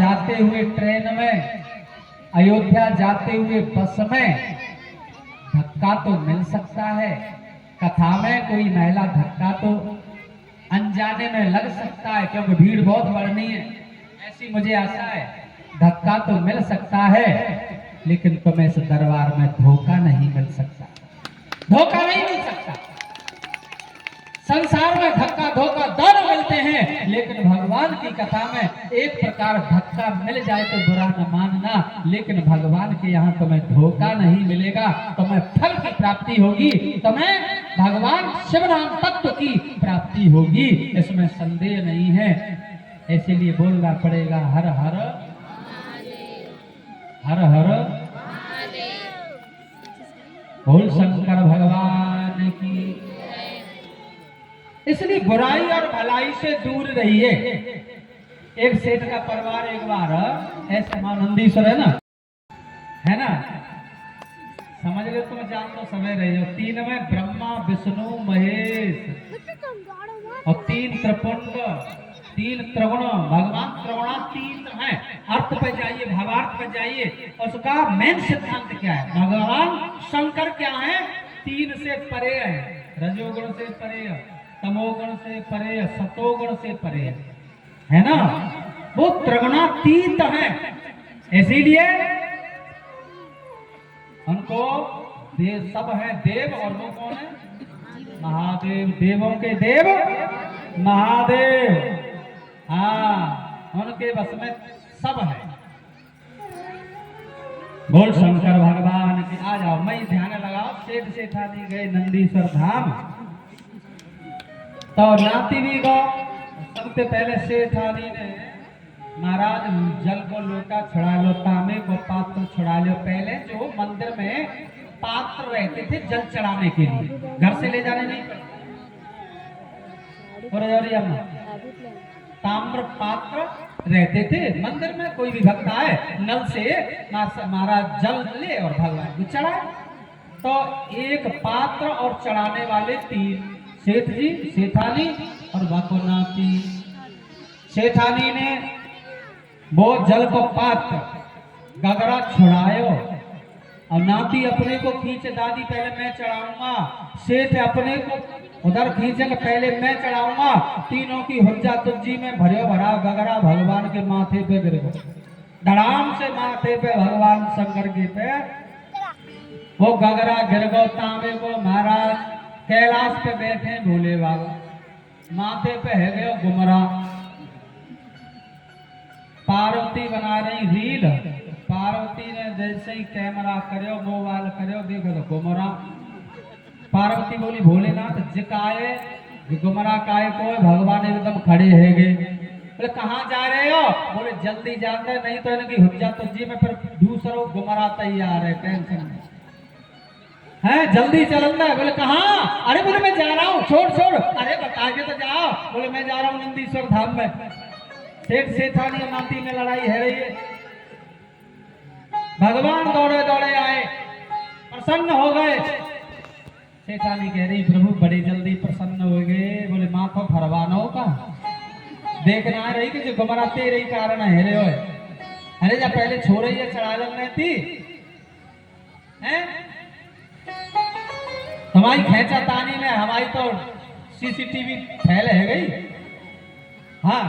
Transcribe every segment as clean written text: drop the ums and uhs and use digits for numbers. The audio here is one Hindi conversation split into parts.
जाते हुए ट्रेन में, अयोध्या जाते हुए बस में धक्का तो मिल सकता है। कथा में कोई महिला धक्का तो अनजाने में लग सकता है, क्योंकि भीड़ बहुत बढ़नी है, ऐसी मुझे आशा है। धक्का तो मिल सकता है, लेकिन तुम्हें इस दरबार में धोखा नहीं मिल सकता, धोखा नहीं मिल सकता। संसार में धक्का धोखा दोनों मिलते हैं, लेकिन भगवान की कथा में एक प्रकार धक्का मिल जाए तो बुरा न मानना, लेकिन भगवान के यहाँ तुम्हें धोखा नहीं मिलेगा, तुम्हें फल की प्राप्ति होगी, तुम्हें भगवान शिव नाम तत्व की प्राप्ति होगी, इसमें संदेह नहीं है। इसीलिए बोलना पड़ेगा हर हर हर हर बोल शंकर भगवान की। इसलिए बुराई और भलाई से दूर रहिए। एक सेठ का परिवार एक बार ऐसे नंदीश्वर है ना, समझ लो, तुम जान तो समय रहे हो। 3 में ब्रह्मा विष्णु महेश और 3 त्रिपुंड, 3 त्रिगुण, भगवान त्रिगुणातीत हैं। अर्थ पे जाइए, भावार्थ पे जाइए, उसका मेन सिद्धांत क्या है? भगवान शंकर क्या है? 3 से परे है, रजोगुण से परे है, तमोगुण से परे, सतोगुण से परे है ना, वो त्रिगुणातीत है। इसीलिए उनको देव सब है देव, और वो कौन है? महादेव, देवों के देव महादेव। हाँ, उनके बस में सब है। बोल शंकर भगवान की। आ जाओ, मैं ध्यान लगाओ। सेठ सेठानी गए नंदीश्वर धाम, तो नाती भी गो। सबसे पहले सेठानी ने, महाराज जल को लोटा छुड़ा लो, तांबे को पात्र छुड़ा लो। पहले जो मंदिर में पात्र रहते थे जल चढ़ाने के लिए, घर से ले जाने नहीं पड़ते, ताम्र पात्र रहते थे मंदिर में। कोई भी भक्त आए, नल से महाराज जल ले और भगवान को चढ़ाए। तो एक पात्र और चढ़ाने वाले 3, सेठ जी, सेठानी और बाकोनाथी। सेठानी ने वो जल को पात्र गगरा छुड़ायो, और नाती अपने को खींचे, दादी पहले मैं चढ़ाऊंगा। सेठ अपने को उधर खींचेंगे, पहले मैं चढ़ाऊंगा। तीनों की हुज्जा तुझी में भरियो भरा गगरा भगवान के माथे पे गिर गो, धड़ाम से माथे पे भगवान शंकर के पे वो गगरा गिर गो। तांबे को महाराज कैलाश पे बैठे भोले बाबा, माथे पे है गए गुमरा। पार्वती बना रही रील, पार्वती ने जैसे ही कैमरा करो, मोबाइल करो, देखो तो गुमरा। पार्वती बोली भोलेनाथ जिकाए गुमरा काय को? भगवान एकदम खड़े है गए। बोले कहाँ जा रहे हो? बोले जल्दी जाते, नहीं तो इनकी हुज्जा तुझी में फिर दूसरों गुमरा तैयार है, टेंशन नहीं है, जल्दी चलना है। बोले कहाँ? अरे बोले मैं जा रहा हूँ। छोड़ छोड़, अरे बता के तो जाओ। बोले मैं जा रहा हूँ नंदीश्वर धाम में। सेठ सेठानी और नाती में लड़ाई है रही है। भगवान दौड़े दौड़े आए, प्रसन्न हो गए। सेठानी कह रही प्रभु बड़ी जल्दी प्रसन्न हो गए। बोले माथो फरवानो का देखना है रही कि जो गुमरा तेरे ही कारण है रे। अरे जब पहले छोड़े ये चढ़ा लग थी हैं, हमारी खेचा तानी में हमारी तो सीसीटीवी फैले है गई। हाँ,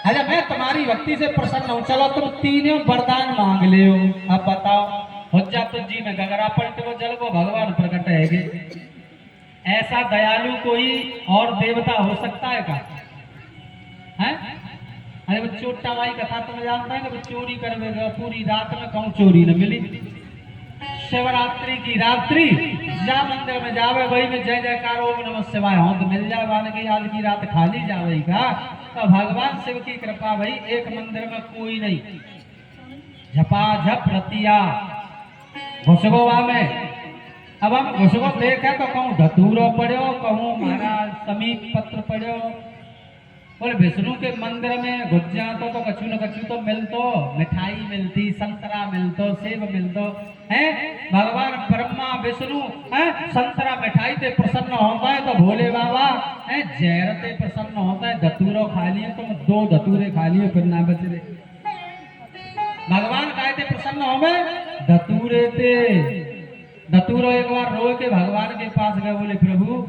अच्छा मैं तुम्हारी भक्ति से प्रसन्न हूँ, चलो तुम तीनों वरदान मांग ले हो। अब बताओ, हुज्जा तुझी में गगरा पलटे वो जल को भगवान प्रकट है। ऐसा दयालु कोई और देवता हो सकता है क्या? हैं? अरे वो चोटा माई कथा तुम जानता है कि वो चोरी करवेगा, पूरी रात में कहूँ चोरी न मिली। शिवरात्रि की रात्रि जा मंदिर में जावे, वही में जय जयकार ओम नमः शिवाय हो तो मिल जाए। मान की आज की रात खाली जावे का, तो भगवान शिव की कृपा भाई एक मंदिर में कोई नहीं। झपाझप रतिया घुसगोवा में। अब हम घुसगो देखे तो कहूँ धतूरो पड़ो, कहूँ महाराज समीप पत्र पड़ो, बोले विष्णु के मंदिर में घुस जातो तो कछु न कछु तो मिलतो, मिठाई मिलती, संतरा मिलतो, सेब मिलतो है। भगवान ब्रह्मा विष्णु है संतरा मिठाई से प्रसन्न होता है तो भोले बाबा है जहर से प्रसन्न होता है। धतूरो खा लिए तुम 2 धतूरे खा लिए फिर ना बच रहे। भगवान काय से प्रसन्न हो गए? धतूरे से। धतूरो एक बार रो के भगवान के पास गए, बोले प्रभु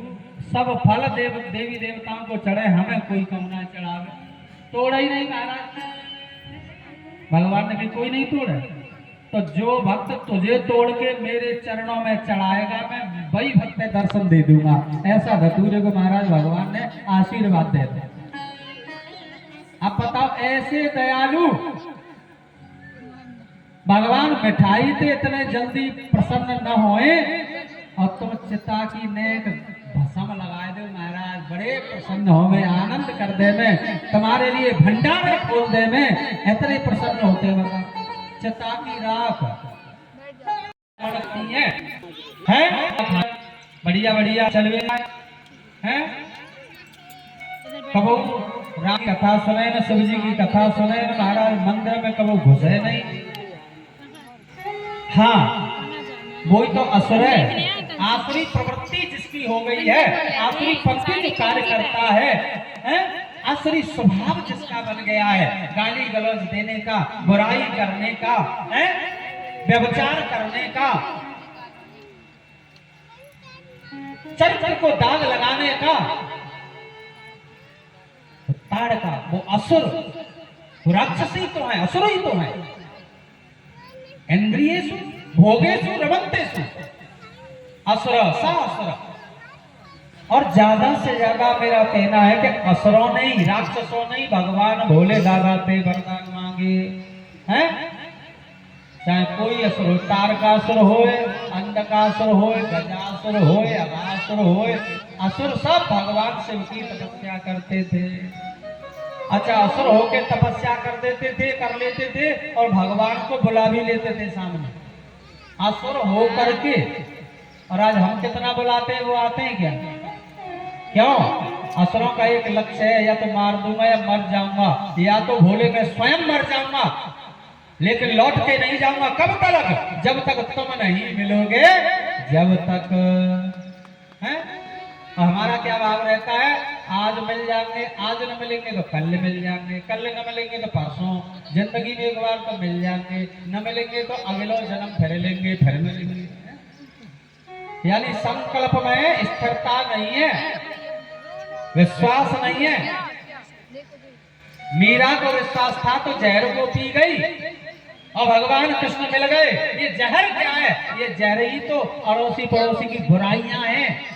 सब फल देवी देवताओं को चढ़े, हमें कोई कम ना चढ़ावे। तोड़ा ही नहीं महाराज। भगवान ने भी कोई नहीं तोड़े। तो जो भक्त तुझे तोड़ के मेरे चरणों में चढ़ाएगा मैं वही भक्त दर्शन दे दूंगा। ऐसा धतूरे को महाराज भगवान ने आशीर्वाद दे दिया। अब बताओ ऐसे दयालु भगवान मिठाई से इतने जल्दी प्रसन्न न होए और तुम चिता की नेक भस्म लगाए दो महाराज, बड़े प्रसन्न हो में, आनंद कर दे में, तुम्हारे लिए भंडारे खोल दे में, इतने प्रसन्न होते बता। चिता की राख है बढ़िया बढ़िया चलवे हैं। कबो राम की कथा सुने न, शिव जी की कथा सुने न, महाराज मंदिर में कबो घुसे नहीं। हाँ वही तो असुर है, आसुरी प्रवृत्ति जिसकी हो गई है, आसुरी पंक्ति जो कार्य करता है, आसुरी स्वभाव जिसका बन गया है, गाली गलौज देने का, बुराई करने का, व्यभिचार करने का, चरित्र को दाग लगाने का, ताड़ का, वो असुर, वो राक्षसी तो है, असुर ही तो है। इंद्रियेषु भोगेषु रमन्तेषु असुर सा असुर। और ज्यादा से ज्यादा मेरा कहना है कि असुरों ने ही, राक्षसों ने ही भगवान भोले दादा से वरदान मांगे हैं। चाहे कोई असुर हो, तारकासुर होए, अंधकासुर होए, गजासुर होए, अघासुर होए, असुर सब भगवान शिव की तपस्या करते थे। अच्छा असुर होके तपस्या कर देते थे, कर लेते थे और भगवान को बुला भी लेते थे सामने। असुर हो करके और आज हम कितना बुलाते हैं, वो आते हैं क्या? क्यों? असुरों का एक लक्ष्य है, या तो मार दूंगा या मर जाऊंगा, या तो भोले मैं स्वयं मर जाऊंगा लेकिन लौट के नहीं जाऊंगा। कब तक? जब तक तुम नहीं मिलोगे, जब तक है। हमारा क्या भाव रहता है? आज मिल जाएंगे, आज न मिलेंगे तो कल मिल जाएंगे, कल न मिलेंगे तो परसों, जिंदगी में एक बार तो मिल जाएंगे, न मिलेंगे तो अगला जन्म फिर लेंगे, फिर मिलेंगे। यानी संकल्प में स्थिरता नहीं है, विश्वास नहीं है। मीरा को विश्वास था तो जहर को पी गई और भगवान कृष्ण मिल गए। ये जहर क्या है? ये जहर ही तो अड़ोसी पड़ोसी की बुराइयां हैं,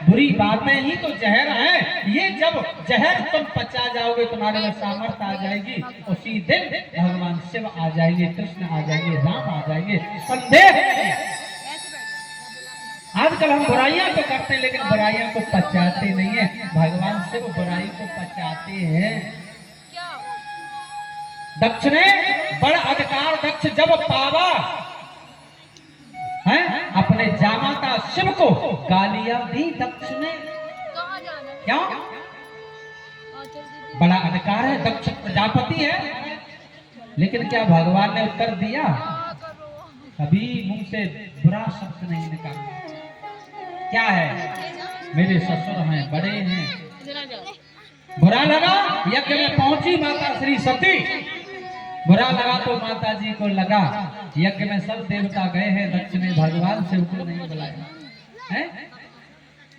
बुरी बातें ही तो जहर हैं। ये जब जहर तुम पचा जाओगे, तुम्हारे में सामर्थ्य आ जाएगी, उसी दिन भगवान शिव आ जाएंगे, कृष्ण आ जाएंगे, राम आ जाएंगे। संदेह आजकल हम बुराइयां तो करते हैं लेकिन बुराइयां को पचाते नहीं है। भगवान शिव बुराई को पचाते हैं। दक्ष ने बड़ा अधिकार दक्ष जब पावा है, अपने जामाता शिव को गालियां दी दक्ष ने। क्यों? बड़ा अधिकार है, दक्ष प्रजापति है। लेकिन क्या भगवान ने उत्तर दिया? कभी मुंह से बुरा शब्द नहीं निकाला। क्या है? मेरे ससुर हैं, बड़े हैं। बुरा लगा, यज्ञ में पहुंची माता श्री सती। बुरा लगा तो माता जी को लगा, यज्ञ में सब देवता गए हैं, दक्ष ने भगवान शिव को नहीं बुलाया है।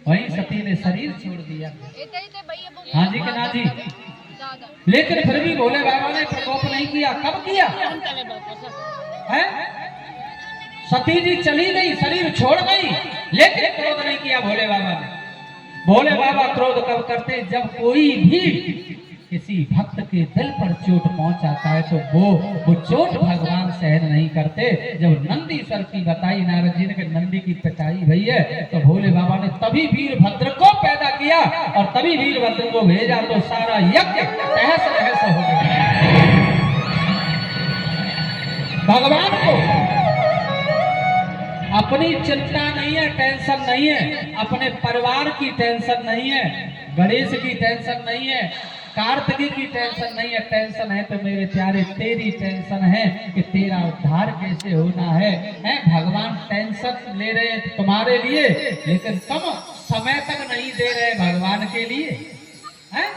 वहीं सती ने शरीर छोड़ दिया। हाँ जी कि ना जी? लेकिन फिर भी भोले बाबा ने प्रकोप नहीं किया। कब किया है? सती जी चली गई, शरीर छोड़ गई, लेकिन क्रोध नहीं किया भोले बाबा ने। भोले बाबा क्रोध कब करते? जब कोई भी किसी भक्त के दिल पर चोट पहुंचाता है तो वो चोट भगवान सहन नहीं करते। जब नंदी सर की बताई नारद जी ने कि नंदी की पिटाई भई है, तो भोले बाबा ने तभी वीरभद्र को पैदा किया और तभी वीरभद्र को भेजा, तो सारा यज्ञ तहस नहस हो गया। भगवान को अपनी चिंता नहीं है, टेंशन नहीं है, अपने परिवार की टेंशन नहीं है, गणेश की टेंशन नहीं है, कार्तिकी की टेंशन नहीं है, टेंशन है तो मेरे प्यारे तेरी टेंशन है कि तेरा उद्धार कैसे होना है। भगवान टेंशन ले रहे हैं तुम्हारे लिए, लेकिन तुम समय तक नहीं दे रहे भगवान के लिए। हैं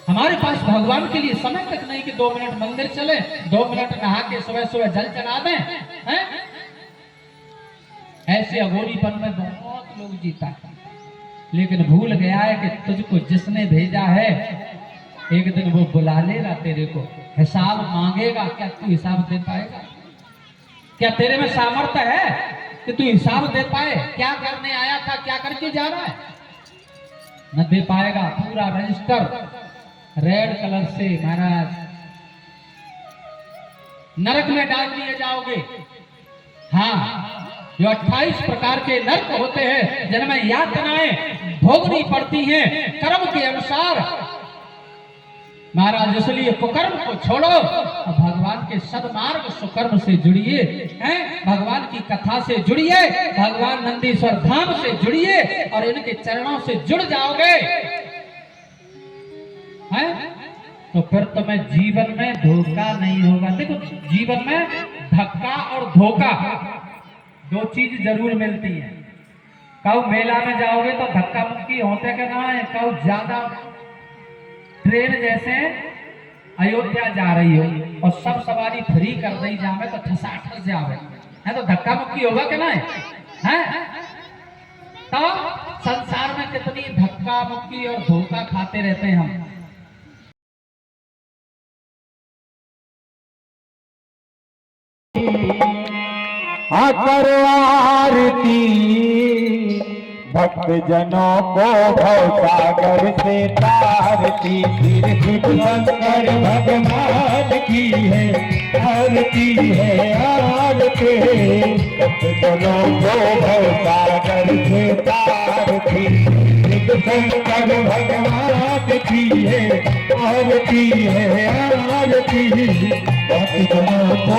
हमारे पास भगवान के लिए समय तक नहीं कि 2 मिनट मंदिर चले, 2 मिनट नहा के सुबह सुबह जल चढ़ा दें। हैं ऐसे अघोरीपन में बहुत लोग जीता है, लेकिन भूल गया है कि तुझको जिसने भेजा है एक दिन वो बुला लेगा तेरे को, हिसाब मांगेगा। क्या तू हिसाब दे पाएगा? क्या तेरे में सामर्थ्य है कि तू हिसाब दे पाए? क्या करने आया था, क्या करके जा रहा है? न दे पाएगा। पूरा रजिस्टर रेड कलर से महाराज नरक में डाल दिए जाओगे। हाँ, जो 28 प्रकार के नरक होते हैं जिनमें यातनाएं भोगनी पड़ती हैं कर्म के अनुसार। महाराज इसलिए कुकर्म को छोड़ो और भगवान के सदमार्ग सुकर्म से जुड़िए। भगवान की कथा से जुड़िए, भगवान नंदीश्वर धाम से जुड़िए और इनके चरणों से जुड़ जाओगे तो फिर तुम्हें जीवन में धोखा नहीं होगा। देखो, जीवन में धक्का और धोखा 2 चीज जरूर मिलती है। कब मेला में जाओगे तो धक्का मुक्की होते के ना है, कब ज्यादा ट्रेन जैसे अयोध्या जा रही हो और सब सवारी फ्री कर दी जावे तो ठसाठस जावे है तो धक्का मुक्की होगा कि नहीं है? तो संसार में कितनी धक्का मुक्की और धोखा खाते रहते हैं हम। करो आरती भक्त जनों को भव सागर से तारती। फिर शंकर भगवान की है आरती है आरती। भक्त जनों को भव सागर से तारती। शंकर भगवान की है आरती है आरती। भक्त जनों को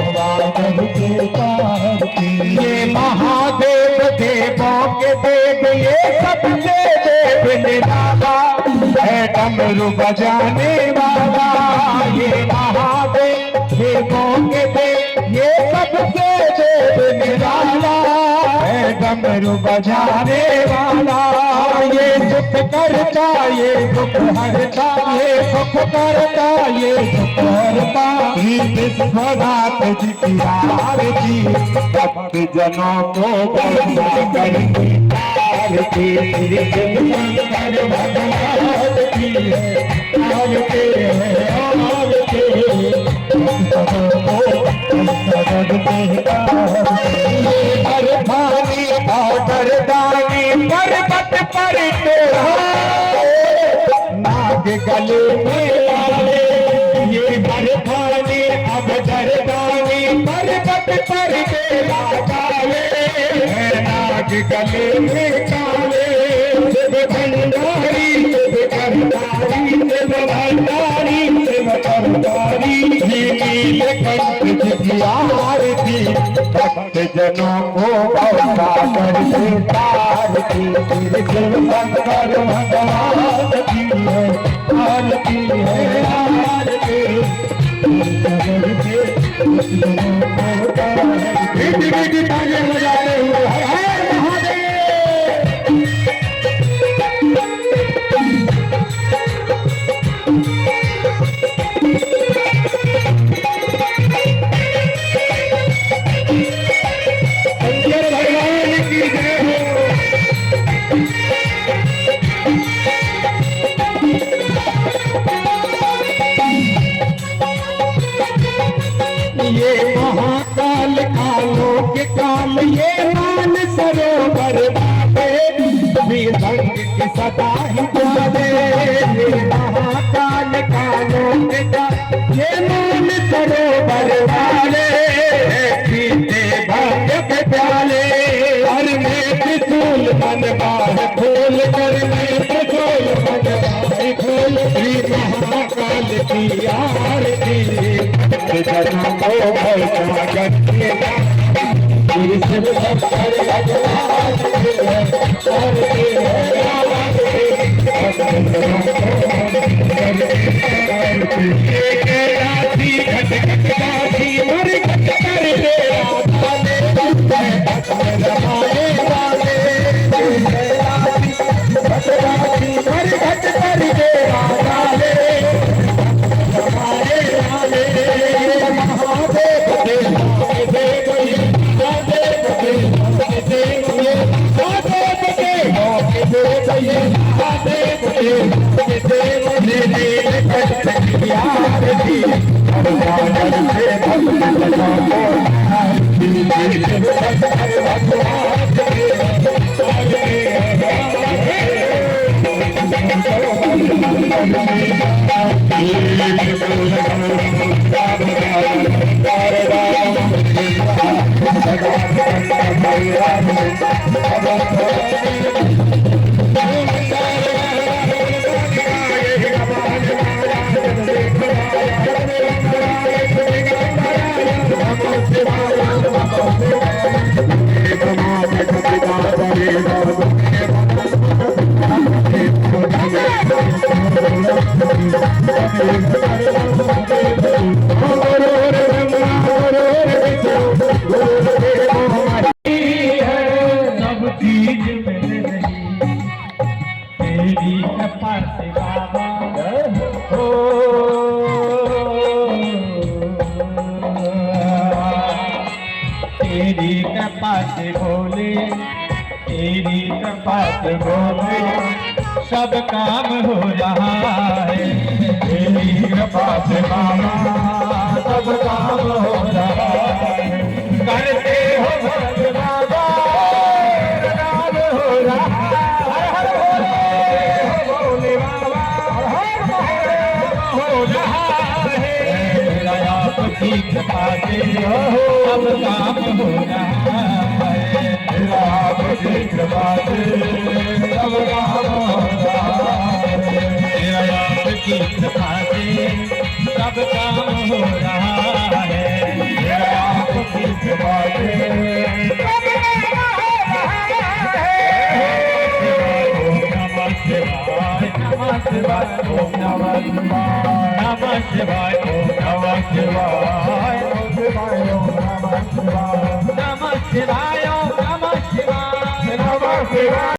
सागर से तारती। ये महादेव देवों के देव ये सबसे देव निराला है डमरू बजाने वाला। ये महादेव देवों के देव ये सबसे देव निराला है डमरू बजाने वाला। ये सुख करता ये दुख हरता, ये सुख करता ये दुख हरता। विश्वनाथ जी की आरती भक्त जनों को बंदा करके आरती। शंकर भगवान की है आरती है आरती। बरदानी बरदानी पर्वत पर नाग गले में डाले। ये बरदानी अब दरदानी पर्वत पर डाले। नाग गले में डाले। शिव भंडारी शिव करतारी शिव भंडारी शिव करतारी। नीलकंठ की आरती भक्त जनों को सागर से तारती। फिर शंकर भगवान की है आरती है आरती। बेटी तालियां बजाते हुए हर महादेव। ये महाकाल कालों के काल ये मान सरोवर बाटे। संग की सदा ही जाने। ये महाकाल कालों के काल ये मान सरोवर वाले। पीते भाग्य के प्याले हर में त्रिशूल बनवाए फूल कर में त्रिशूल बनवाए फूल। श्री महाकाल की आरती जनों को भव सागर से तारती। शिव शंकर भगवान की है आरती है आरती। सब चीज मिल रही तेरी कृपा से बाबा हो। तेरी कृपा से भोले, तेरी कृपा से भोले सब काम हो रहा है। तेरी कृपा से बाबा सब काम हो रहा है। करते हो भक्त बाबा काम हो रहा है। हर हर भोले बाबा हो रहा है। मेरा आपकी कृपा से सब काम हो रहा है। मेरा आपकी कृपा से सब काम हो रहा है। मेरा आपकी कृपा से सब काम हो रहा है। मेरा आपकी कृपा से सब नमः शिवाय, ओम नमः शिवाय, नमः शिवाय, ओम नमः शिवाय।